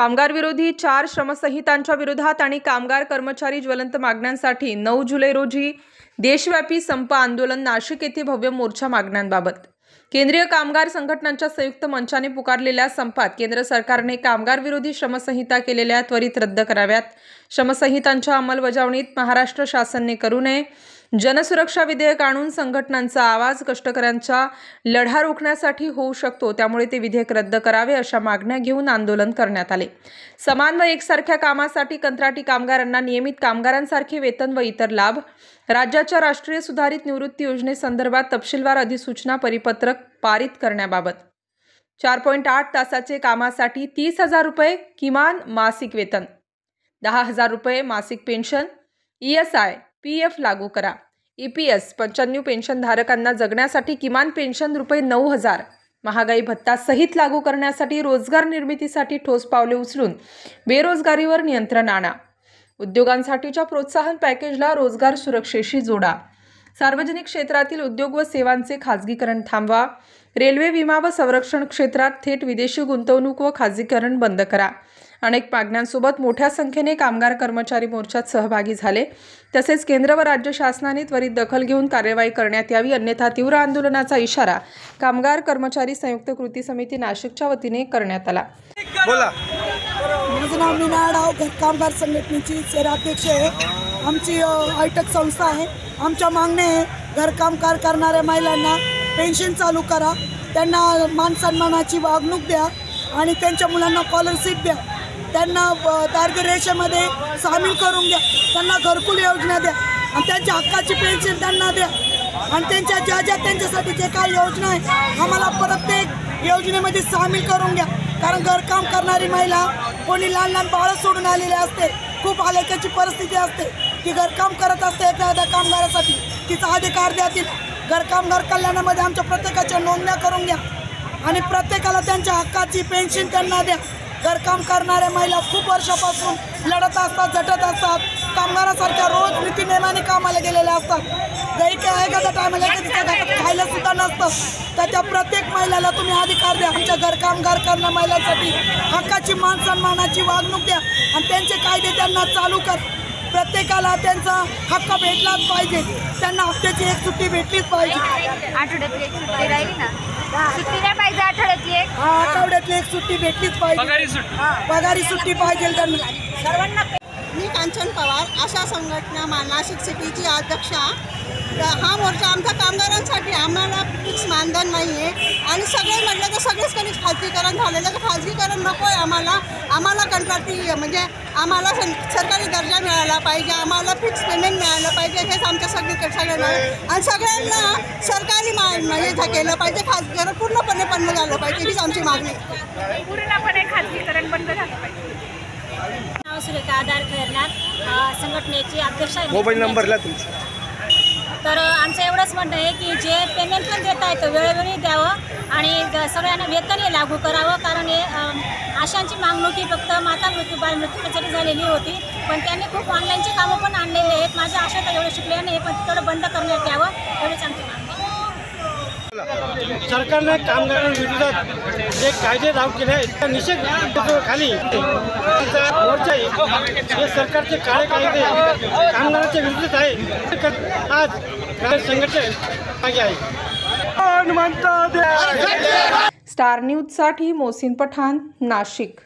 कामगार विरोधी 4 श्रमसंहितांच्या विरोधात आणि कामगार कर्मचारी ज्वलंत मागण्यांसाठी 9 जुलै रोजी देशव्यापी संप आंदोलन नाशिक येथे भव्य मोर्चा मागण्यांबाबत केंद्रीय कामगार संघटनांच्या संयुक्त मंचाने पुकारलेल्या संपात केंद्र सरकारने कामगार विरोधी श्रमसंहिता केलेल्या त्वरित रद्द कराव्यात, श्रमसंहितांच्या अंमलबजावणीत महाराष्ट्र शासनाने करू नये, जनसुरक्षा विधेयक आणून संघटनांचा आवाज कष्टकऱ्यांचा लढा रोखण्यासाठी होऊ शकतो, त्यामुळे ते विधेयक रद्द करावे अशा मागण्या घेऊन आंदोलन करण्यात आले। समान व एकसारख्या कामासाठी कंत्राटी कामगारांना नियमित कामगारांसारखे वेतन व इतर लाभ, राज्याच्या राष्ट्रीय सुधारित निवृत्ती योजनेसंदर्भात तपशीलवार अधिसूचना परिपत्रक पारित करण्याबाबत 4.8 तासाचे कामासाठी 30,000 रुपये किमान मासिक वेतन, 10,000 रुपये मासिक पेन्शन, ESI PF लागू करा, EPS 95 पेन्शनधारकांना जगण्यासाठी किमान पेन्शन रुपये 9,000, महागाई भत्ता सहित लागू करण्यासाठी रोजगार निर्मितीसाठी ठोस पावले उचलून बेरोजगारीवर नियंत्रण आणा, उद्योगांसाठीच्या प्रोत्साहन पॅकेजला रोजगार सुरक्षेशी जोडा, सार्वजनिक क्षेत्रातील उद्योग व सेवांचे खाजगीकरण थांबवा, रेल्वे विमा व संरक्षण क्षेत्रात थेट विदेशी गुंतवणूक व खाजगीकरण बंद करा। अनेक मागण्यांसोबत मोठ्या संख्येने कामगार कर्मचारी मोर्चात सहभागी झाले। तसेच केंद्र व राज्य शासनाने त्वरित दखल घेऊन कार्यवाही करण्यात यावी, अन्यथा तीव्र आंदोलनाचा इशारा कामगार कर्मचारी संयुक्त कृती समिती नाशिकच्या वतीने करण्यात आला। बोला। माझं नाव मीना डाव, कामगार संघटनेची शहराध्यक्ष आहे। आमची आयटक संस्था आहे। आमच्या मागण्या आहे, घरकाम करणाऱ्या महिलांना पेन्शन चालू करा, त्यांना मान सन्मानाची वागणूक द्या आणि त्यांच्या मुलांना स्कॉलरशिप द्या, त्यांना दारिद्र्य रेषेमध्ये सामील करून घ्या, त्यांना घरकुल योजना द्या आणि त्यांच्या हक्काची पेन्शन त्यांना द्या आणि त्यांच्या ज्या त्यांच्यासाठी जे काही योजना आहे आम्हाला प्रत्येक योजनेमध्ये सामील करून घ्या। कारण घरकाम करणारी महिला कोणी लहान लहान बाळं सोडून आलेले असते, खूप हलाखीची परिस्थिती असते, ती घरकाम करत असते एखाद्या कामगारासाठी, तिचा अधिकार द्या तिला। घरकामगार कल्याणामध्ये आमच्या प्रत्येकाच्या नोंदण्या करून घ्या आणि प्रत्येकाला त्यांच्या हक्काची पेन्शन त्यांना द्या। घरकाम करणाऱ्या महिला खूप वर्षापासून लढत असतात, झटत असतात, कामगारासारख्या रोज नीतिनियमाने कामाला गेलेल्या असतात, एखाद्या टायमाला एखाद्या घरात खायला सुद्धा नसतं, तर त्या प्रत्येक महिलाला तुम्ही अधिकार द्या। आमच्या घरकामगार करणाऱ्या महिलांसाठी हक्काची मान सन्मानाची वागणूक द्या आणि त्यांचे कायदे त्यांना चालू कर। प्रत्येकाला त्यांचा हक्क भेटलाच पाहिजे, त्यांना हप्त्याची एक सुट्टी भेटलीच पाहिजे, आठवड्यातली एक सुट्टी राहिली ना, सुट्टी नाही पाहिजे, आठवड्यातली एक सुट्टी भेटलीच पाहिजे, पगारी सुट्टी पाहिजे त्यांना सर्वांना। मी कांचन पवार, आशा संघटना नाशिक सिटीची अध्यक्षा। हा मोर्चा आमच्या कामगारांसाठी, आम्हाला फिक्स मानधन नाही आहे आणि सगळे म्हटलं तर सगळेच कधी खाजगीकरण झालेलं, तर खाजगीकरण नको आहे आम्हाला कंत्राटी म्हणजे आम्हाला सरकारी दर्जा मिळाला पाहिजे, आम्हाला फिक्स पेमेंट मिळालं पाहिजे, हेच आमच्या सगळ्यांना आणि सगळ्यांना सरकारी हे केलं पाहिजे, खाजगीकरण पूर्णपणे बंद झालं पाहिजे, हीच आमची मागणी। पूर्णपणे खाजगीकरण बंद झालं पाहिजे। नाव सुरेखा आधार करणार, संघटनेची अध्यक्ष आहे। मोबाईल नंबरला तुमचा। तर आमचं एवढंच म्हणणं आहे की जे पेमेंट पण देता येतं वेळोवेळी द्यावं आणि सगळ्यांना वेतनही लागू करावं, कारण हे आशांची मागणुकी फक्त माता मृत्यू बाल मृत्यूसाठी झालेली होती, पण त्यांनी खूप ऑनलाईनचे कामं पण आणलेले आहेत। माझ्या आशा तर एवढं शिकले नाही, पण तेवढं बंद करण्यात यावं, एवढीच आमची मागणी। सरकारने कामगारांविरोधात जे कायदे लागू केले आहेत त्या निषेध खाली मोर्चा हे सरकारचे काळे कायदे कामगारांच्या विरोधात आहे। आज संघटना मागे आहे। स्टार न्यूजसाठी मोहसिन पठाण, नाशिक।